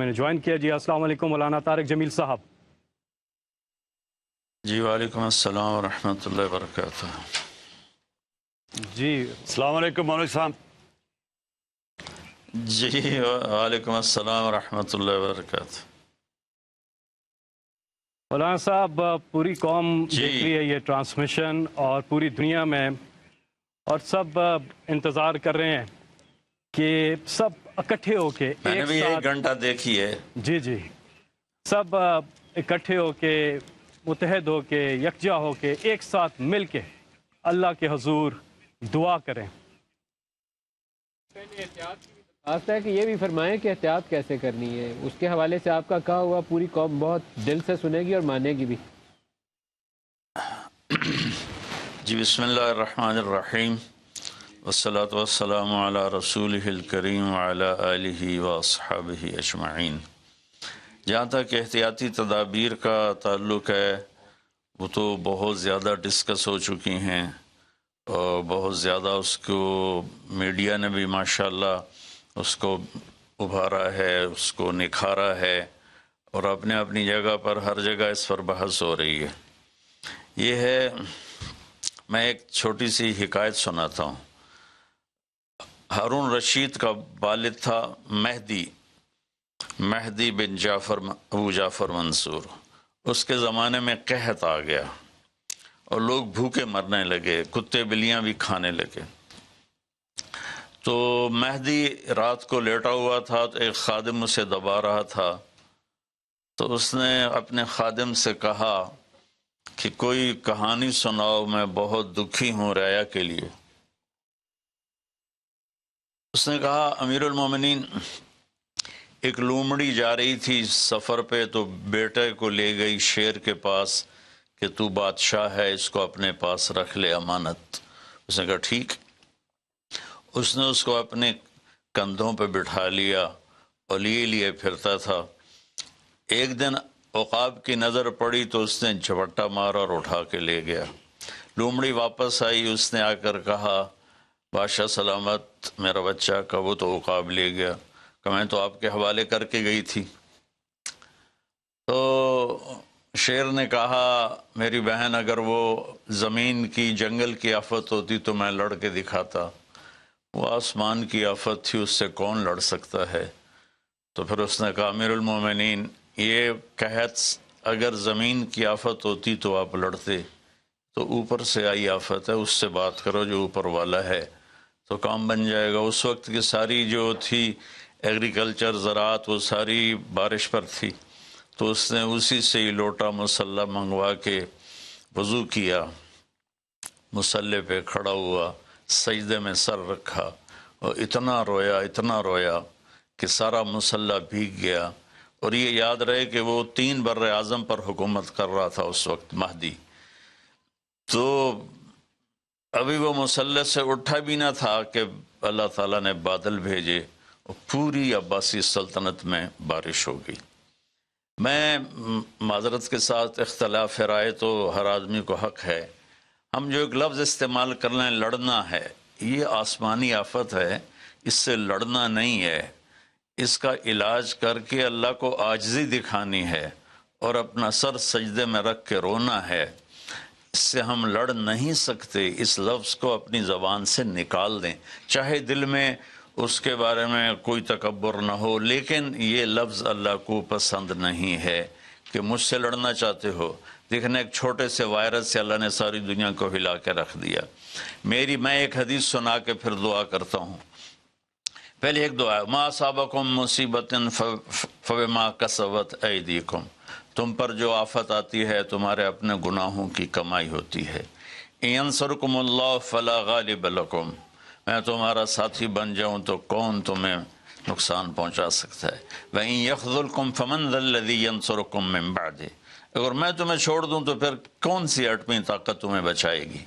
میں نے جوائن کیا. جی السلام علیکم مولانا طارق جمیل صاحب. جی وعلیکم السلام ورحمۃ اللہ وبرکاتہ. جی السلام علیکم مولوی صاحب. جی وعلیکم السلام ورحمۃ اللہ وبرکاتہ. مولانا صاحب پوری قوم جی دیکھ رہی ہے یہ ٹرانسمیشن اور پوری دنیا میں، اور سب انتظار کر رہے ہیں کہ سب اکٹھے ہو کے میں نے ایک بھی ایک ساتھ، گھنٹہ دیکھی ہے. جی جی، سب اکٹھے ہو کے، متحد ہو کے، یکجا ہو کے، ایک ساتھ مل کے اللہ کے حضور دعا کریں. آتا ہے کہ یہ بھی فرمائیں کہ احتیاط کیسے کرنی ہے. اس کے حوالے سے آپ کا کہا ہوا پوری قوم بہت دل سے سنے گی اور مانے گی بھی. جی بسم اللہ الرحمن الرحیم والصلاة والسلام علی رسولہ الکریم وعلی آلہ واصحابہ اجمعین. جہاں تک احتیاطی تدابیر کا تعلق ہے وہ تو بہت زیادہ ڈسکس ہو چکی ہیں، اور بہت زیادہ اس کو میڈیا نے بھی ماشاءاللہ اس کو ابھارا ہے، اس کو نکھارا ہے، اور اپنے اپنی جگہ پر ہر جگہ اس پر بحث ہو رہی ہے. یہ ہے، میں ایک چھوٹی سی حکایت سناتا ہوں. ہارون رشید کا والد تھا مہدی بن ابو جعفر منصور. اس کے زمانے میں قحط آ گیا اور لوگ بھوکے مرنے لگے، کتے بلیاں بھی کھانے لگے. تو مہدی رات کو لیٹا ہوا تھا تو ایک خادم اسے دبا رہا تھا. تو اس نے اپنے خادم سے کہا کہ کوئی کہانی سناؤ، میں بہت دکھی ہوں رعایا کے لیے. اس نے کہا امیر المومنین، ایک لومڑی جا رہی تھی سفر پہ تو بیٹے کو لے گئی شیر کے پاس کہ تو بادشاہ ہے، اس کو اپنے پاس رکھ لے امانت. اس نے کہا ٹھیک. اس نے اس کو اپنے کندھوں پہ بٹھا لیا اور لیے پھرتا تھا. ایک دن عقاب کی نظر پڑی تو اس نے جھپٹا مارا اور اٹھا کے لے گیا. لومڑی واپس آئی، اس نے آ کر کہا بادشاہ سلامت، میرا بچہ کا وہ تو عقاب لے گیا. کہ میں تو آپ کے حوالے کر کے گئی تھی. تو شیر نے کہا میری بہن، اگر وہ زمین کی جنگل کی آفت ہوتی تو میں لڑ کے دکھاتا، وہ آسمان کی آفت تھی، اس سے کون لڑ سکتا ہے. تو پھر اس نے کہا امیر المومنین، یہ قحط اگر زمین کی آفت ہوتی تو آپ لڑتے، تو اوپر سے آئی آفت ہے، اس سے بات کرو جو اوپر والا ہے تو کام بن جائے گا. اس وقت کی ساری جو تھی ایگریکلچر، زراعت، وہ ساری بارش پر تھی. تو اس نے اسی سے ہی لوٹا مسلح منگوا کے وضو کیا، مسلح پہ کھڑا ہوا، سجدے میں سر رکھا اور اتنا رویا کہ سارا مسلح بھیگ گیا. اور یہ یاد رہے کہ وہ 3 بر اعظم پر حکومت کر رہا تھا اس وقت مہدی. تو ابھی وہ مسلح سے اٹھا بھی نہ تھا کہ اللہ تعالیٰ نے بادل بھیجے اور پوری عباسی سلطنت میں بارش ہو گئی. میں معذرت کے ساتھ اختلاف رائے تو ہر آدمی کو حق ہے. ہم جو ایک لفظ استعمال کر لیں لڑنا ہے، یہ آسمانی آفت ہے، اس سے لڑنا نہیں ہے. اس کا علاج کر کے اللہ کو عاجزی دکھانی ہے اور اپنا سر سجدے میں رکھ کے رونا ہے. اس سے ہم لڑ نہیں سکتے. اس لفظ کو اپنی زبان سے نکال دیں، چاہے دل میں اس کے بارے میں کوئی تکبر نہ ہو، لیکن یہ لفظ اللہ کو پسند نہیں ہے. کہ مجھ سے لڑنا چاہتے ہو، دیکھنا ایک چھوٹے سے وائرس سے اللہ نے ساری دنیا کو ہلا کے رکھ دیا. میں ایک حدیث سنا کے پھر دعا کرتا ہوں. پہلے ایک دعا ہے، ما اصابکم مصیبت فبما کسبت ایدیکم، تم پر جو آفت آتی ہے تمہارے اپنے گناہوں کی کمائی ہوتی ہے. ینصرکم اللہ فلا غالب لکم، میں تمہارا ساتھی بن جاؤں تو کون تمہیں نقصان پہنچا سکتا ہے. وَإِن يَخْذُلْكُمْ فَمَنْ ذَا الَّذِي يَنصُرُكُمْ مِنْ بَعْدِهِ، اگر میں تمہیں چھوڑ دوں تو پھر کون سی ایٹمی طاقت تمہیں بچائے گی.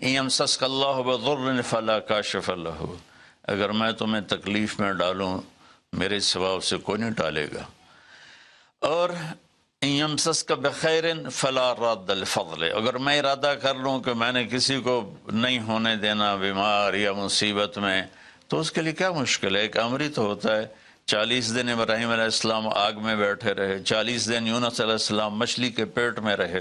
إِن يَمْسَسْكَ اللَّهُ بِضُرٍّ فَلَا كَاشِفَ لَهُ، اگر میں تمہیں تکلیف میں ڈالوں میرے سوا اسے کوئی نہیں ٹالے گا. اور إِن يَمْسَسْكَ بِخَيْرٍ فَلَا رَادَّ لِفَضْلِهِ، اگر میں ارادہ کر لوں کہ میں نے کسی کو نہیں ہونے دینا بیمار یا مصیبت میں، تو اس کے لیے کیا مشکل ہے. ایک امر ہی تو ہوتا ہے 40 دن ابراہیم علیہ السلام آگ میں بیٹھے رہے، 40 دن یونس علیہ السلام مچھلی کے پیٹ میں رہے،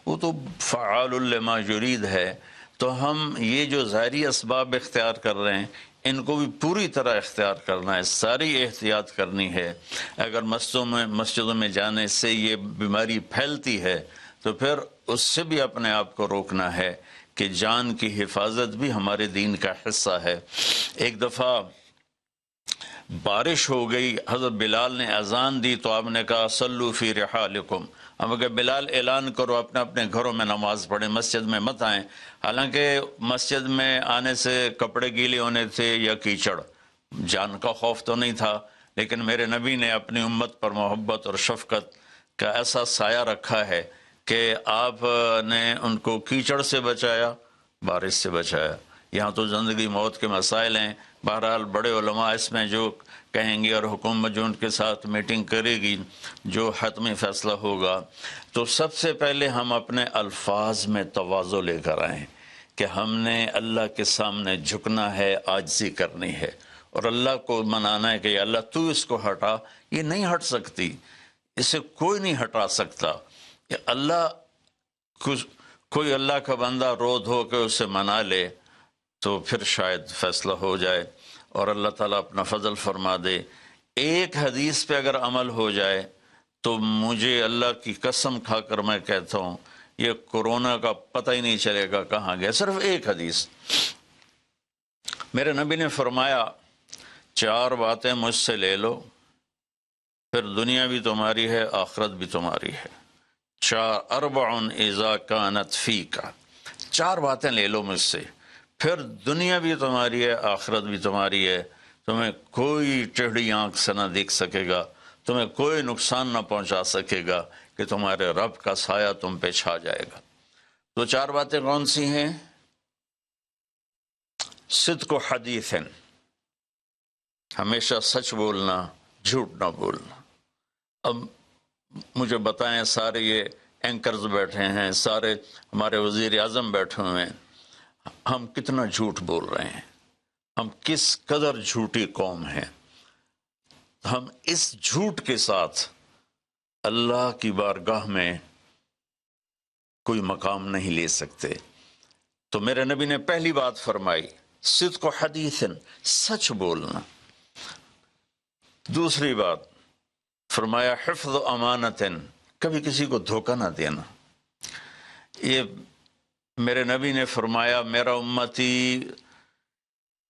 وہ تو فعال لما یرید ہے۔ تو ہم یہ جو ظاہری اسباب اختیار کر رہے ہیں ان کو بھی پوری طرح اختیار کرنا ہے، ساری احتیاط کرنی ہے۔ اگر مسجدوں میں جانے سے یہ بیماری پھیلتی ہے تو پھر اس سے بھی اپنے آپ کو روکنا ہے کہ جان کی حفاظت بھی ہمارے دین کا حصہ ہے۔ ایک دفعہ بارش ہو گئی، حضرت بلال نے اذان دی تو آپ نے کہا صلو فی رحالکم، ہم کہ بلال اعلان کرو اپنے اپنے گھروں میں نماز پڑھیں، مسجد میں مت آئیں۔ حالانکہ مسجد میں آنے سے کپڑے گیلے ہونے تھے یا کیچڑ، جان کا خوف تو نہیں تھا، لیکن میرے نبی نے اپنی امت پر محبت اور شفقت کا ایسا سایہ رکھا ہے کہ آپ نے ان کو کیچڑ سے بچایا، بارش سے بچایا۔ یہاں تو زندگی موت کے مسائل ہیں، بہرحال بڑے علماء اس میں جو کہیں گے اور حکومت جو ان کے ساتھ میٹنگ کرے گی، جو حتمی فیصلہ ہوگا، تو سب سے پہلے ہم اپنے الفاظ میں تواضع لے کر آئیں کہ ہم نے اللہ کے سامنے جھکنا ہے، عاجزی کرنی ہے اور اللہ کو منانا ہے کہ یا اللہ تو اس کو ہٹا، یہ نہیں ہٹ سکتی، اسے کوئی نہیں ہٹا سکتا۔ کہ اللہ کوئی اللہ کا بندہ رو دھو کے اسے منا لے تو پھر شاید فیصلہ ہو جائے اور اللہ تعالیٰ اپنا فضل فرما دے۔ ایک حدیث پہ اگر عمل ہو جائے تو مجھے اللہ کی قسم کھا کر میں کہتا ہوں یہ کورونا کا پتہ ہی نہیں چلے گا کہاں گیا۔ صرف ایک حدیث، میرے نبی نے فرمایا 4 باتیں مجھ سے لے لو پھر دنیا بھی تمہاری ہے، آخرت بھی تمہاری ہے۔ 4 اذا کانت فیک، 4 باتیں لے لو مجھ سے، پھر دنیا بھی تمہاری ہے، آخرت بھی تمہاری ہے، تمہیں کوئی ٹیڑھی آنکھ سے نہ دیکھ سکے گا، تمہیں کوئی نقصان نہ پہنچا سکے گا کہ تمہارے رب کا سایہ تم پہ چھا جائے گا۔ تو 4 باتیں کون سی ہیں؟ صدق و حدیث، ہمیشہ سچ بولنا، جھوٹ نہ بولنا۔ اب مجھے بتائیں، سارے یہ اینکرز بیٹھے ہیں، سارے ہمارے وزیر اعظم بیٹھے ہوئے ہیں، ہم کتنا جھوٹ بول رہے ہیں، ہم کس قدر جھوٹی قوم ہیں۔ ہم اس جھوٹ کے ساتھ اللہ کی بارگاہ میں کوئی مقام نہیں لے سکتے۔ تو میرے نبی نے پہلی بات فرمائی صدق و حدیث، سچ بولنا۔ دوسری بات فرمایا حفظ و امانت، کبھی کسی کو دھوکہ نہ دینا۔ یہ میرے نبی نے فرمایا میرا امتی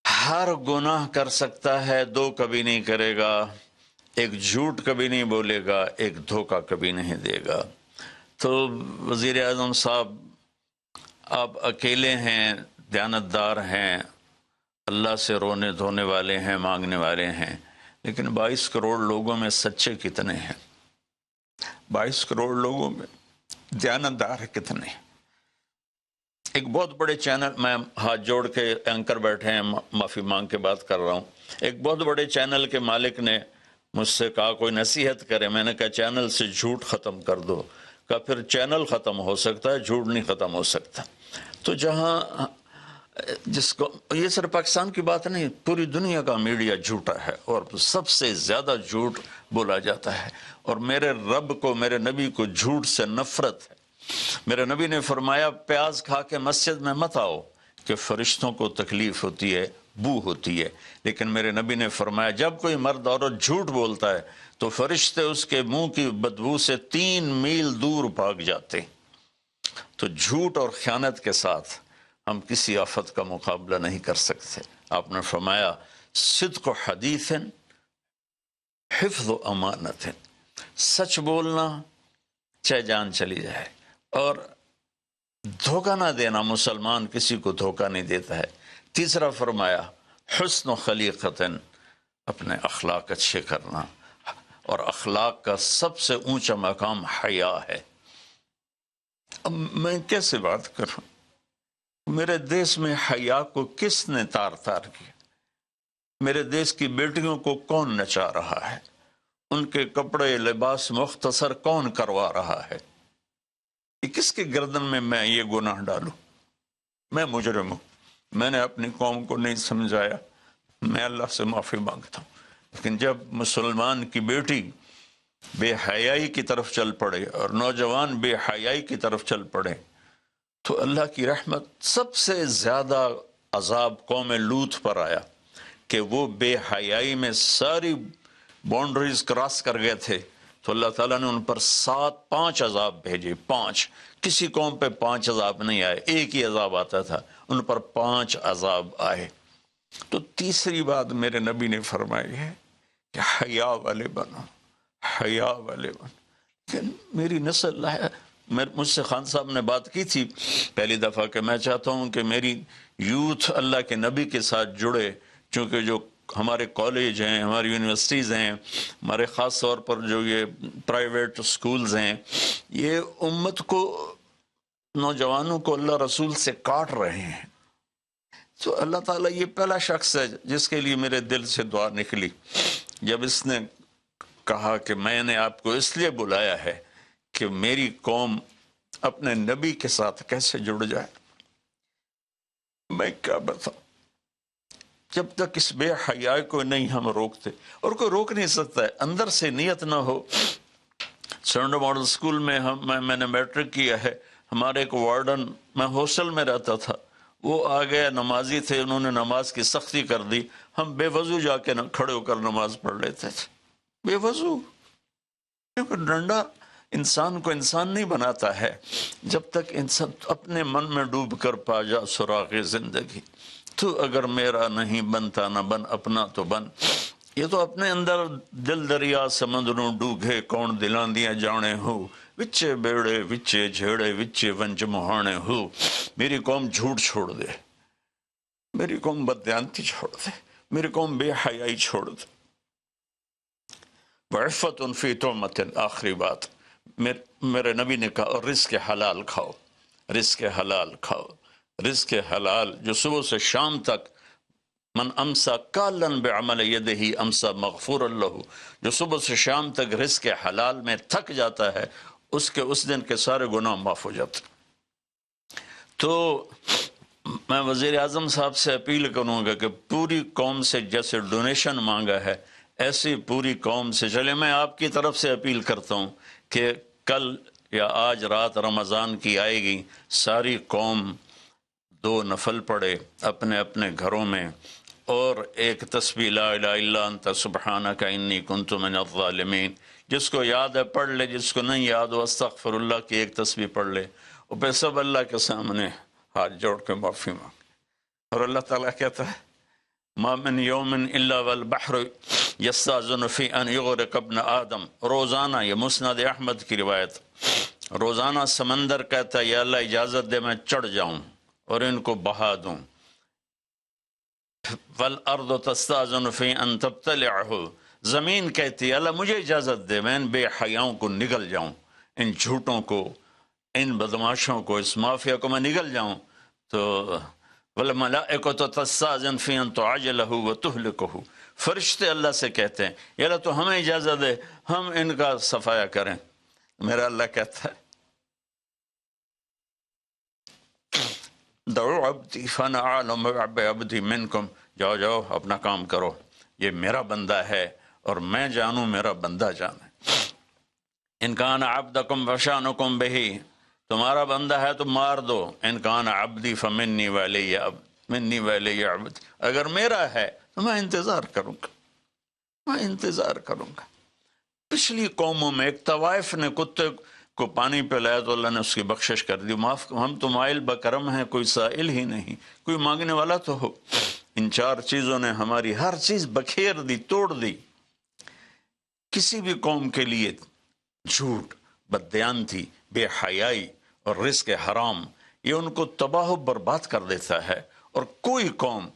ہر گناہ کر سکتا ہے، 2 کبھی نہیں کرے گا، ایک جھوٹ کبھی نہیں بولے گا، ایک دھوکہ کبھی نہیں دے گا۔ تو وزیر اعظم صاحب آپ اکیلے ہیں، دیانتدار ہیں، اللہ سے رونے دھونے والے ہیں، مانگنے والے ہیں، لیکن 22 کروڑ لوگوں میں سچے کتنے ہیں؟ 22 کروڑ لوگوں میں دیانتدار کتنے ہیں؟ ایک بہت بڑے چینل، میں ہاتھ جوڑ کے اینکر بیٹھے ہیں، معافی مانگ کے بات کر رہا ہوں، ایک بہت بڑے چینل کے مالک نے مجھ سے کہا کوئی نصیحت کرے، میں نے کہا چینل سے جھوٹ ختم کر دو۔ کہا پھر چینل ختم ہو سکتا ہے، جھوٹ نہیں ختم ہو سکتا۔ تو جہاں جس کو، یہ صرف پاکستان کی بات نہیں، پوری دنیا کا میڈیا جھوٹا ہے اور سب سے زیادہ جھوٹ بولا جاتا ہے، اور میرے رب کو، میرے نبی کو جھوٹ سے نفرت ہے۔ میرے نبی نے فرمایا پیاز کھا کے مسجد میں مت آؤ کہ فرشتوں کو تکلیف ہوتی ہے، بو ہوتی ہے، لیکن میرے نبی نے فرمایا جب کوئی مرد عورت جھوٹ بولتا ہے تو فرشتے اس کے منہ کی بدبو سے 3 میل دور بھاگ جاتے ہیں۔ تو جھوٹ اور خیانت کے ساتھ ہم کسی آفت کا مقابلہ نہیں کر سکتے۔ آپ نے فرمایا صدق و حدیث، حفظ و امانت، سچ بولنا چاہے جان چلی جائے، اور دھوکہ نہ دینا، مسلمان کسی کو دھوکہ نہیں دیتا ہے۔ تیسرا فرمایا حسن و خلیقت، اپنے اخلاق اچھے کرنا، اور اخلاق کا سب سے اونچا مقام حیا ہے۔ اب میں کیسے بات کروں؟ میرے دیش میں حیا کو کس نے تار تار کیا؟ میرے دیش کی بیٹیوں کو کون نچا رہا ہے؟ ان کے کپڑے لباس مختصر کون کروا رہا ہے؟ یہ کس کے گردن میں یہ گناہ ڈالوں؟ میں مجرم ہوں، میں نے اپنی قوم کو نہیں سمجھایا، میں اللہ سے معافی مانگتا ہوں۔ لیکن جب مسلمان کی بیٹی بے حیائی کی طرف چل پڑے اور نوجوان بے حیائی کی طرف چل پڑے تو اللہ کی رحمت سب سے زیادہ عذاب قوم لوط پر آیا کہ وہ بے حیائی میں ساری باؤنڈریز کراس کر گئے تھے، تو اللہ تعالیٰ نے ان پر 5 عذاب بھیجے. 5 کسی قوم پہ 5 عذاب نہیں آئے، ایک ہی عذاب آتا تھا، ان پر 5 عذاب آئے. تو تیسری بات میرے نبی نے فرمائی ہے کہ حیا والے بنو، حیا والے بنو. کہ میری نسل ہے، مجھ سے خان صاحب نے بات کی تھی پہلی دفعہ کہ میں چاہتا ہوں کہ میری یوتھ اللہ کے نبی کے ساتھ جڑے، چونکہ جو ہمارے کالج ہیں، ہماری یونیورسٹیز ہیں، ہمارے خاص طور پر جو یہ پرائیویٹ سکولز ہیں، یہ امت کو، نوجوانوں کو اللہ رسول سے کاٹ رہے ہیں. تو اللہ تعالیٰ یہ پہلا شخص ہے جس کے لیے میرے دل سے دعا نکلی جب اس نے کہا کہ میں نے آپ کو اس لیے بلایا ہے کہ میری قوم اپنے نبی کے ساتھ کیسے جڑ جائے. میں کیا بتاؤں، جب تک اس بے حیائی کو نہیں ہم روکتے، اور کوئی روک نہیں سکتا ہے، اندر سے نیت نہ ہو. سرنڈو ماڈل سکول میں میں نے میٹرک کیا ہے. ہمارے ایک وارڈن، میں ہاسٹل میں رہتا تھا، وہ آ گیا، نمازی تھے، انہوں نے نماز کی سختی کر دی. ہم بے وضو جا کے کھڑے ہو کر نماز پڑھ لیتے تھے، بے وضو. کیونکہ ڈنڈا انسان کو انسان نہیں بناتا ہے جب تک انسان اپنے من میں ڈوب کر پا جا سراغ زندگی. تو اگر میرا نہیں بنتا نہ بن، اپنا تو بن. یہ تو اپنے اندر دل دریا سمندروں ڈوگے کون دلاں دیاں جانے ہو، وچے بیڑے وچے جھیڑے وچے ونج مہانے ہو. میری قوم جھوٹ چھوڑ دے، میری قوم بددیانتی چھوڑ دے، میری قوم بے حیائی چھوڑ دے. وعفت فی تہمت، آخری بات میرے نبی نے کہا، اور رزق حلال کھاؤ، رزق حلال کھاؤ. رزق حلال جو صبح سے شام تک، من امسا کالن بعمل یدہ امسا مغفور له، جو صبح سے شام تک رزق حلال میں تھک جاتا ہے اس کے اس دن کے سارے گناہ معاف ہو جاتے. تو میں وزیر اعظم صاحب سے اپیل کروں گا کہ پوری قوم سے جیسے ڈونیشن مانگا ہے ایسی پوری قوم سے چلے. میں آپ کی طرف سے اپیل کرتا ہوں کہ کل یا آج رات رمضان کی آئے گی، ساری قوم 2 نفل پڑھے اپنے اپنے گھروں میں، اور ایک تسبیح لا الہ الا انت سبحانک انی کنت من الظالمین. جس کو یاد ہے پڑھ لے، جس کو نہیں یاد ہو استغفر اللہ کی ایک تسبیح پڑھ لے، اور پھر سب اللہ کے سامنے ہاتھ جوڑ کے معافی مانگ. اور اللہ تعالیٰ کہتا ہے ما من یوم الا والبحر یستاذن فی ان یغرق ابن آدم. روزانہ، یہ مسند احمد کی روایت، روزانہ سمندر کہتا ہے یا اللہ اجازت دے میں چڑھ جاؤں اور ان کو بہا دوں. والارض تستاذن فی ان تبتلعہ، زمین کہتی ہے اللہ مجھے اجازت دے میں ان بے حیاؤں کو نگل جاؤں، ان جھوٹوں کو، ان بدماشوں کو، اس مافیا کو میں نگل جاؤں. تو والملائکۃ تستاذن فی ان تعجلہ وتہلکہ، فرشتے اللہ سے کہتے ہیں یا اللہ تو ہمیں اجازت دے ہم ان کا صفایا کریں. میرا اللہ کہتا ہے دعو عبدی فانا اعلم بعبدی منکم، جاؤ جاؤ اپنا کام کرو، یہ میرا بندہ ہے اور میں جانوں میرا بندہ جانے. ان کان عبدکم فشانکم بہی، تمہارا بندہ ہے تو مار دو. ان کان عبدی فمنی ولی عبد، منی ولی عبد، اگر میرا ہے تو میں انتظار کروں گا، میں انتظار کروں گا. پچھلی قوموں میں ایک طوائف نے کتے کو پانی پلایا تو اللہ نے اس کی بخشش کر دی، معاف. ہم تو مائل بکرم ہیں، کوئی سائل ہی نہیں، کوئی مانگنے والا تو ہو. ان 4 چیزوں نے ہماری ہر چیز بکھیر دی، توڑ دی. کسی بھی قوم کے لیے جھوٹ، بددیانتی، بے حیائی اور رزق حرام یہ ان کو تباہ و برباد کر دیتا ہے. اور کوئی قوم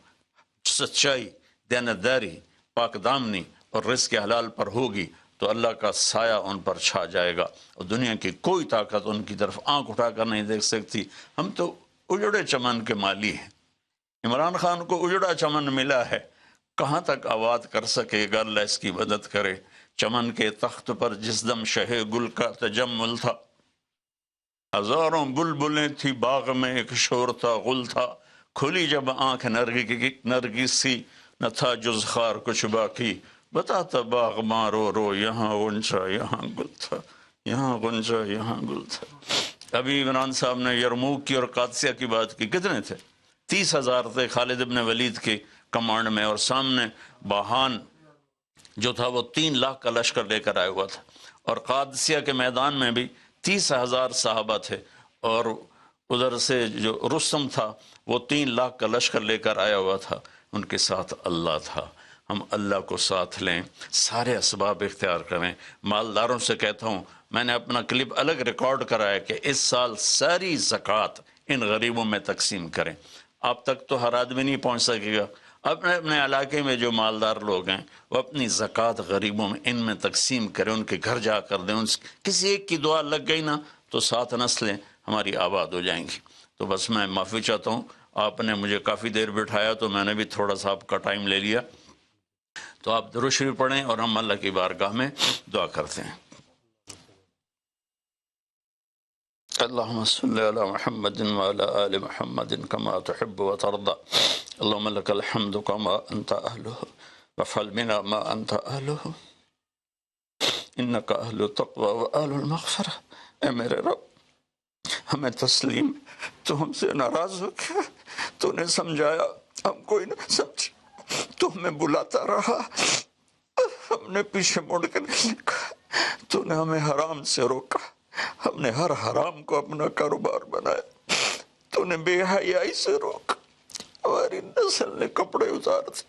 سچائی، دیانتداری، پاک دامنی اور رزق حلال پر ہوگی تو اللہ کا سایہ ان پر چھا جائے گا، اور دنیا کی کوئی طاقت ان کی طرف آنکھ اٹھا کر نہیں دیکھ سکتی. ہم تو اجڑے چمن کے مالی ہیں. عمران خان کو اجڑا چمن ملا ہے، کہاں تک آباد کر سکے گا، اللہ اس کی مدد کرے. چمن کے تخت پر جس دم شہ گل کا تجمل تھا، ہزاروں بلبلیں تھی باغ میں، ایک شور تھا غل تھا. کھلی جب آنکھ نرگس سی، نہ تھا جز خار کچھ باقی. بتاتا باغ ماں رو رو، یہاں غنچہ یہاں گل تھا، یہاں غنچہ یہاں گل تھا۔ ابھی عمران صاحب نے یرموک کی اور قادسیہ کی بات کی، کتنے تھے؟ 30,000 تھے خالد ابن ولید کے کمانڈ میں، اور سامنے باہان جو تھا وہ 3 لاکھ کا لشکر لے کر آیا ہوا تھا، اور قادسیہ کے میدان میں بھی 30,000 صحابہ تھے، اور ادھر سے جو رستم تھا وہ 3 لاکھ کا لشکر لے کر آیا ہوا تھا، ان کے ساتھ اللہ تھا۔ ہم اللہ کو ساتھ لیں، سارے اسباب اختیار کریں۔ مالداروں سے کہتا ہوں، میں نے اپنا کلپ الگ ریکارڈ کرا ہے کہ اس سال ساری زکوٰۃ ان غریبوں میں تقسیم کریں۔ آپ تک تو ہر آدمی نہیں پہنچ سکے گا، اپنے اپنے علاقے میں جو مالدار لوگ ہیں وہ اپنی زکوٰۃ غریبوں میں ان میں تقسیم کریں، ان کے گھر جا کر دیں۔ کسی ایک کی دعا لگ گئی نا تو 7 نسلیں ہماری آباد ہو جائیں گی۔ تو بس میں معافی چاہتا ہوں، آپ نے مجھے کافی دیر بٹھایا تو میں نے بھی تھوڑا سا آپ کا ٹائم لے لیا، تو آپ درود شریف پڑھیں اور ہم اللہ کی بارگاہ میں دعا کرتے ہیں۔ اللهم صل على محمد وعلى آل محمد كما تحب وترضى، اللهم لك الحمد كما أنت أهله وافعل بنا ما أنت أهله إنك أهل التقوى وأهل المغفرة۔ اے میرے رب، ہمیں تسلیم، تو ہم سے ناراض ہو گیا، تو نے سمجھایا ہم کوئی نہ سمجھ، تو ہمیں بلاتا رہا، ہم نے پیچھے مڑ کے نہیں دیکھا، تو نے ہمیں حرام سے روکا، ہم نے ہر حرام کو اپنا کاروبار بنایا، تو نے بے حیائی سے روکا، ہماری نسل نے کپڑے اتار دیے،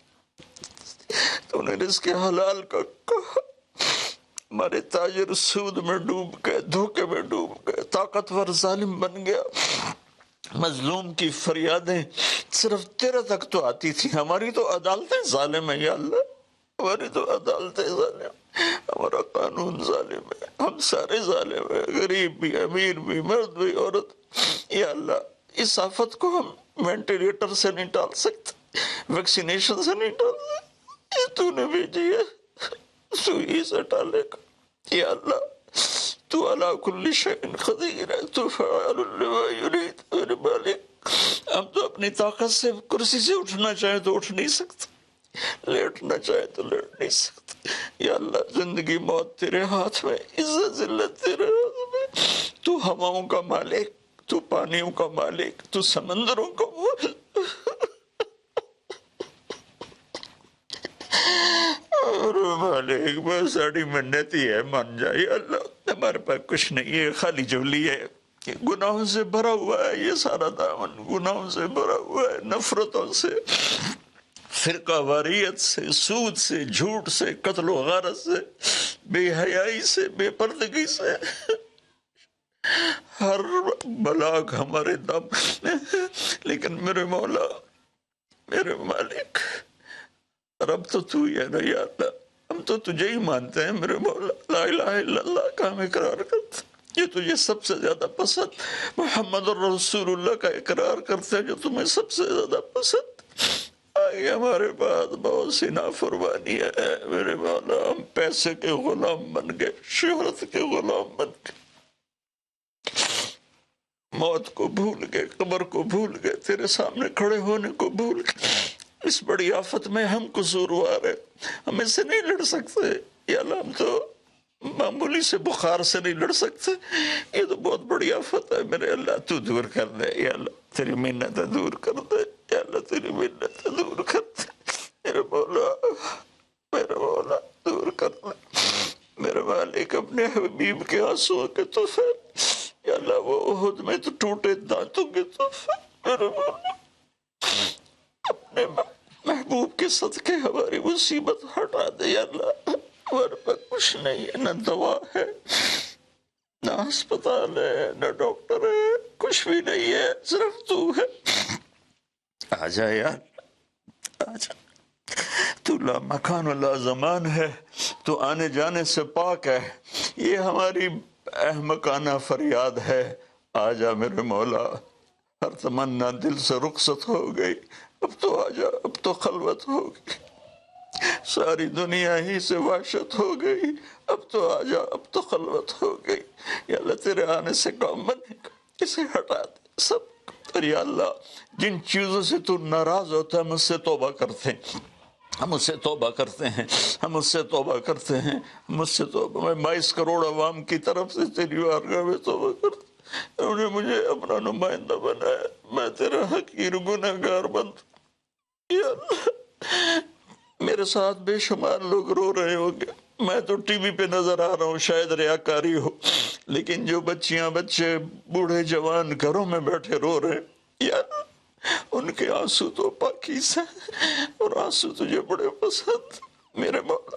تو نے رزق حلال کا کہا، ہمارے تاجر سود میں ڈوب گئے، دھوکے میں ڈوب گئے، طاقتور ظالم بن گیا، مظلوم کی فریادیں صرف تیرے تک تو آتی تھی، ہماری تو عدالتیں ظالم ہیں یا اللہ، ہماری تو عدالتیں ظالم، ہمارا قانون ظالم ہے، ہم سارے ظالم ہیں، غریب بھی، امیر بھی، مرد بھی، عورت۔ یا اللہ، اس آفت کو ہم وینٹیلیٹر سے نہیں ٹال سکتے، ویکسینیشن سے نہیں ٹال سکتے، یہ تو نے بھیجی ہے، تو ہی سے ٹالے گا۔ یا اللہ، تو علی کل شیء قدیر ہے، تو فعال لما یرید۔ میرے مالک، ہم تو اپنی طاقت سے کرسی سے اٹھنا چاہیں تو اٹھ نہیں سکتے، لیٹنا چاہے تو لیٹ نہیں سکتے۔ یا اللہ، زندگی موت تیرے ہاتھ میں، عزت ذلت تیرے ہاتھ میں، تو ہواؤں کا مالک، تو پانیوں کا مالک، تو سمندروں کا مالک۔ اور مالک، بس ساڑی منتی ہے، مان جائے اللہ، ہمارے پاس کچھ نہیں ہے، خالی جولی ہے، یہ گناہوں سے بھرا ہوا ہے، یہ سارا دامن گناہوں سے بھرا ہوا ہے، نفرتوں سے، فرقہ واریت سے، سود سے، جھوٹ سے، قتل و غارت سے، بے حیائی سے، بے پردگی سے، ہر بلاک ہمارے دم، لیکن میرے مولا، میرے مالک، رب تو تو ہی ہے نا یا اللہ، ہم تو تجھے ہی مانتے ہیں میرے مولا، لا الہ الا اللہ کا ہم اقرار کرتے ہیں، یہ تجھے سب سے زیادہ پسند، محمد الرسول اللہ کا اقرار کرتے ہیں جو تمہیں سب سے زیادہ پسند۔ آئی ہمارے پاس بہت سی نافرمانی ہے میرے مولا، ہم پیسے کے غلام بن گئے، شہرت کے غلام بن گئے، موت کو بھول گئے، قبر کو بھول گئے، تیرے سامنے کھڑے ہونے کو بھول گئے۔ اس بڑی آفت میں ہم قصوروار ہیں، ہم اس سے نہیں لڑ سکتے یا اللہ، ہم تو معمولی سے بخار سے نہیں لڑ سکتے، یہ تو بہت بڑی آفت ہے میرے اللہ، تو دور کر دے یا اللہ، تیری منتیں دور کر دے یا اللہ، تیری منتیں دور کر دے میرے مولا، میرے مولا، دور کر دے میرے مالک، اپنے حبیب کے آنسوں کے تحفے یا اللہ، وہ احد میں تو ٹوٹے دانتوں کے تحفے میرے مولا، اپنے محبوب کے صدقے ہماری مصیبت ہٹا دے یا اللہ، ہمارے پاس کچھ نہیں ہے، نہ دوا ہے، نہ ہسپتال ہے، نہ ڈاکٹر ہے، کچھ بھی نہیں ہے، صرف تو ہے۔ آ جا یار، آ جا، تو لا مکان ولا زمان ہے، تو آنے جانے سے پاک ہے، یہ ہماری احمقانہ فریاد ہے، آ جا میرے مولا، ہر تمنا دل سے رخصت ہو گئی، اب تو آ جا، اب تو خلوت ہو گئی، ساری دنیا ہی سے وحشت ہو گئی، اب تو آ جا، اب تو خلوت ہو گئی یا اللہ، تیرے آنے سے کام بنے گا، اسے ہٹا دے سب، اور یا اللہ، جن چیزوں سے تو ناراض ہوتا ہے مجھ سے توبہ کرتے ہیں، ہم اس سے توبہ کرتے ہیں، ہم اس سے توبہ کرتے ہیں، ہم اس سے توبہ، میں 22 کروڑ عوام کی طرف سے تیری بارگاہ میں توبہ کرتا ہوں، انہوں نے مجھے اپنا نمائندہ بنایا، میں تیرا حقیر گنہگار بند، یا اللہ میرے ساتھ بے شمار لوگ رو رہے ہوں گے، میں تو ٹی وی پہ نظر آ رہا ہوں، شاید ریاکاری ہو، لیکن جو بچیاں بچے بوڑھے جوان گھروں میں بیٹھے رو رہے ہیں، یا اللہ ان کے آنسو تو پاکیز ہیں اور آنسو تجھے بڑے پسند، میرے مولا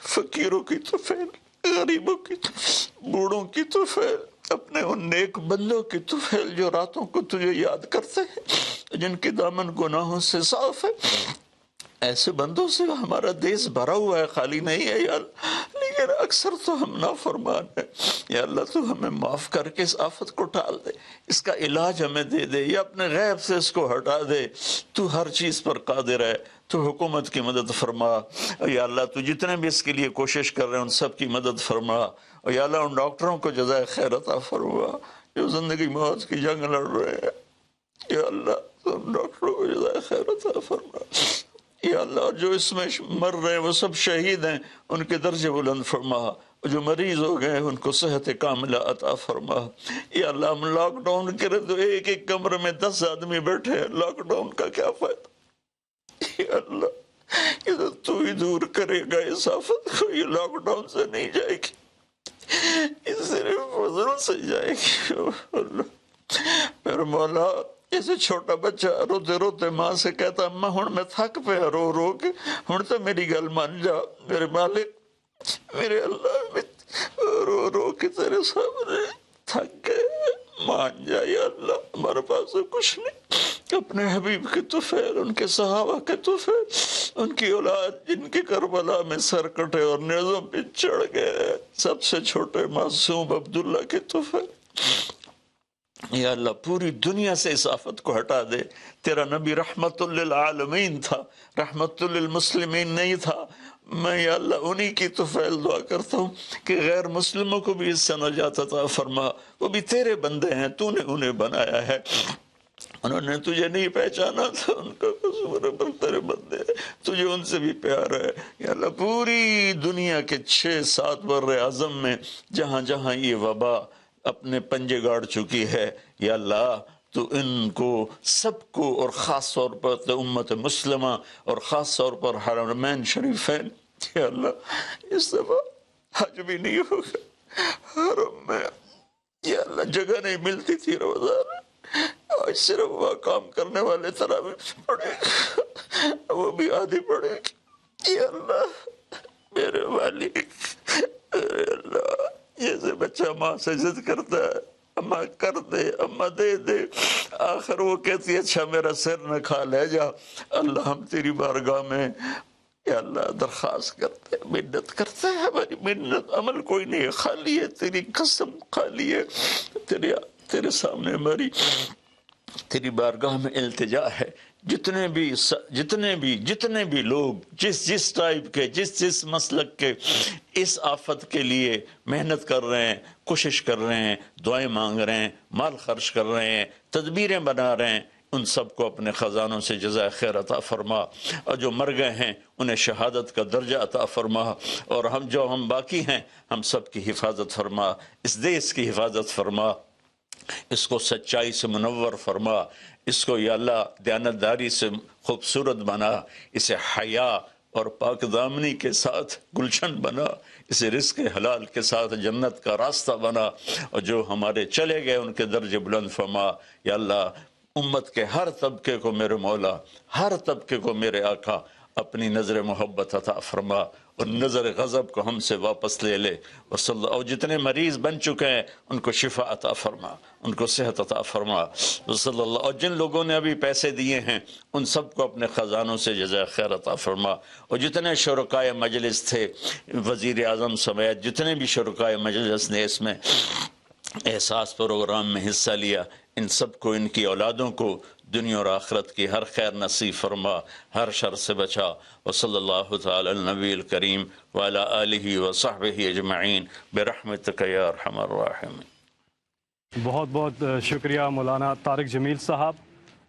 فقیروں کی تو فیل، غریبوں کی تو، بوڑھوں کی تو فیل، اپنے ان نیک بندوں کی تو فیل جو راتوں کو تجھے یاد کرتے ہیں، جن کے دامن گناہوں سے صاف ہے، ایسے بندوں سے ہمارا دیس بھرا ہوا ہے، خالی نہیں ہے یا اللہ، لیکن اکثر تو ہم نافرمان ہیں، یا اللہ تو ہمیں معاف کر کے اس آفت کو ٹال دے، اس کا علاج ہمیں دے دے، یا اپنے غیب سے اس کو ہٹا دے، تو ہر چیز پر قادر ہے، تو حکومت کی مدد فرما، یا اللہ تو جتنے بھی اس کے لیے کوشش کر رہے ہیں ان سب کی مدد فرما، اور یا اللہ ان ڈاکٹروں کو جزائے خیر عطا فرما جو زندگی موت کی جنگ لڑ رہے ہیں، یا اللہ تو ان ڈاکٹروں کو جزائے خیر عطا فرما، یا اللہ جو اس میں مر رہے ہیں وہ سب شہید ہیں، ان کے درجے بلند فرما، جو مریض ہو گئے ان کو صحت کاملہ عطا فرما، یا اللہ ہم لاک ڈاؤن کرے تو ایک ایک کمرے میں 10 آدمی بیٹھے ہیں، لاک ڈاؤن کا کیا فائدہ، یا اللہ یہ تو ہی دور کرے گا اس آفت کو، یہ لاک ڈاؤن سے نہیں جائے گی، یہ صرف فضل سے جائے گی، اللہ میرے مولا جیسے چھوٹا بچہ روتے روتے ماں سے کہتا اماں ہن میں تھک پیا رو رو کے، ہن تو میری گل مان جا میرے مالک، میرے اللہ میں رو رو کے تیرے سامنے تھک گئے، مان جا یا اللہ، ہمارے پاس تو کچھ نہیں، اپنے حبیب کے طفیل، ان کے صحابہ کے طفیل، ان کی اولاد جن کے کربلا میں سر کٹے اور نیزوں پہ چڑھ گئے، سب سے چھوٹے معصوم عبداللہ کے طفیل، یا اللہ پوری دنیا سے اس آفت کو ہٹا دے، تیرا نبی رحمت للعالمین تھا، رحمت للمسلمین نہیں تھا، میں یا اللہ انہی کی طفیل دعا کرتا ہوں کہ غیر مسلموں کو بھی اس سے نجات عطا فرما، وہ بھی تیرے بندے ہیں، تو نے انہیں بنایا ہے، انہوں نے تجھے نہیں پہچانا تھا، ان کا قصور ہے پر تیرے بندے ہیں، تجھے ان سے بھی پیار ہے، یا اللہ پوری دنیا کے 6-7 بر اعظم میں جہاں جہاں یہ وبا اپنے پنجے گاڑ چکی ہے، یا اللہ تو ان کو سب کو، اور خاص طور پر امت مسلمہ اور خاص طور پر حرمین شریفین، یا اللہ اس دفعہ حج بھی نہیں ہوگا حرم میں، یا اللہ جگہ نہیں ملتی تھی روزانہ، آج صرف وہاں کام کرنے والے تراویح پڑھے وہ بھی آدھی پڑھے، یا اللہ میرے مالک، میرے اللہ جیسے بچہ ماں سے ضد کرتا ہے اماں کر دے، اماں دے دے، آخر وہ کہتی ہے اچھا میرا سر نہ کھا لے جا، اللہ ہم تیری بارگاہ میں یا اللہ درخواست کرتے ہیں، منت کرتے ہیں، ہماری منت عمل کوئی نہیں ہے، خالی ہے تیری قسم، خالی ہے تیرے سامنے ہماری تیری بارگاہ میں التجا ہے، جتنے بھی لوگ جس ٹائپ کے جس مسلک کے اس آفت کے لیے محنت کر رہے ہیں، کوشش کر رہے ہیں، دعائیں مانگ رہے ہیں، مال خرچ کر رہے ہیں، تدبیریں بنا رہے ہیں، ان سب کو اپنے خزانوں سے جزائے خیر عطا فرما، اور جو مر گئے ہیں انہیں شہادت کا درجہ عطا فرما، اور ہم باقی ہیں ہم سب کی حفاظت فرما، اس دیس کی حفاظت فرما، اس کو سچائی سے منور فرما، اس کو یا اللہ دیانتداری سے خوبصورت بنا، اسے حیا اور پاک دامنی کے ساتھ گلشن بنا، اسے رزق حلال کے ساتھ جنت کا راستہ بنا، اور جو ہمارے چلے گئے ان کے درجے بلند فرما، یا اللہ امت کے ہر طبقے کو میرے مولا، ہر طبقے کو میرے آقا اپنی نظر محبت عطا فرما، اور نظر غضب کو ہم سے واپس لے لے، اور جتنے مریض بن چکے ہیں ان کو شفا عطا فرما، ان کو صحت عطا فرما، صلی اللہ، اور جن لوگوں نے ابھی پیسے دیے ہیں ان سب کو اپنے خزانوں سے جزائے خیر عطا فرما، اور جتنے شرکائے مجلس تھے، وزیر اعظم سمیت جتنے بھی شرکائے مجلس نے اس میں احساس پروگرام میں حصہ لیا، ان سب کو، ان کی اولادوں کو دنیا اور آخرت کی ہر خیر نصیب فرما، ہر شر سے بچا، وصلی اللہ تعالی النبی الکریم وعلی آلہ وصحبہ اجمعین برحمتک یا ارحم الراحمین۔ بہت بہت شکریہ مولانا طارق جمیل صاحب،